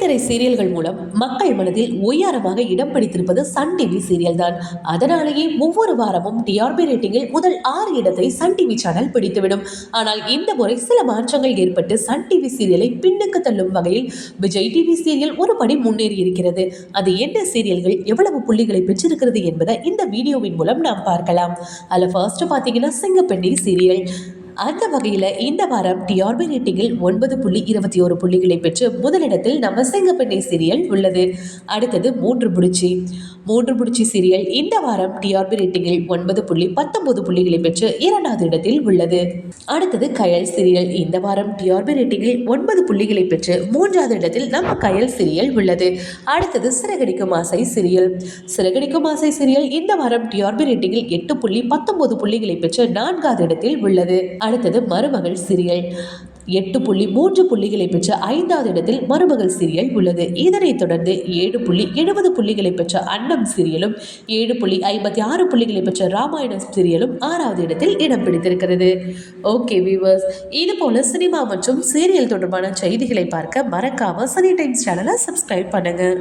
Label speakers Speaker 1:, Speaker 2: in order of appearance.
Speaker 1: வெள்ளித்திரை சீரியல்கள் மூலம் மக்கள் மனதில் உயரமாக இடம் பிடித்திருப்பது சன் டிவி சீரியல் தான். அதனாலேயே ஒவ்வொரு வாரமும் டிஆர்பி ரேட்டிங்கில் முதல் 6 இடத்தை சன் டிவி சேனல் பிடித்துவிடும். ஆனால் இந்த முறை சில மாற்றங்கள் ஏற்பட்டு சன் டிவி சீரியலை பின்னுக்கு தள்ளும் வகையில் விஜய் டிவி சீரியல் ஒரு படி முன்னேறி இருக்கிறது. அது என்ன சீரியல்கள், எவ்வளவு புள்ளிகளை பெற்றிருக்கிறது என்பதை இந்த வீடியோவின் மூலம் நாம் பார்க்கலாம். அதில் ஃபர்ஸ்ட் பார்த்தீங்கன்னா சிங்கப்பெண்ணி சீரியல். அந்த வகையில் இந்த வாரம் டிஆர்பி ரேட்டிங்கில் 9.21 புள்ளிகளை பெற்று முதலிடத்தில் நம்ம சிங்கப்பெண்ணை சீரியல் உள்ளது. அடுத்தது மூன்று முடிச்சி சீரியல் இந்த வாரம் டிஆர்பி ரேட்டிங்கில் 9.19 புள்ளிகளை பெற்று 2வது இடத்தில் உள்ளது. அடுத்தது கயல் சீரியல். இந்த வாரம் டிஆர்பி ரேட்டிங்கில் 9 புள்ளிகளை பெற்று 3வது இடத்தில் நம்ம கயல் சீரியல் உள்ளது. அடுத்தது சிறகடிக்கும் ஆசை சீரியல் இந்த வாரம் டிஆர்பி ரேட்டிங்கில் 8.19 புள்ளிகளை பெற்று 4வது இடத்தில் உள்ளது. அடுத்தது மருமகள் சீரியல் 8.3 புள்ளிகளை பெற்ற 5வது இடத்தில் மருமகள் சீரியல் உள்ளது. இதனைத் தொடர்ந்து 7.70 புள்ளிகளை பெற்ற அன்னம் சீரியலும் 7.56 புள்ளிகளை பெற்ற ராமாயணம் சீரியலும் 6வது இடத்தில் இடம் பிடித்திருக்கிறது. ஓகே வியூவர்ஸ், இது போல சினிமா மற்றும் சீரியல் தொடர்பான செய்திகளை பார்க்க மறக்காம சனி டைம்ஸ் சேனலை சப்ஸ்கிரைப் பண்ணுங்க.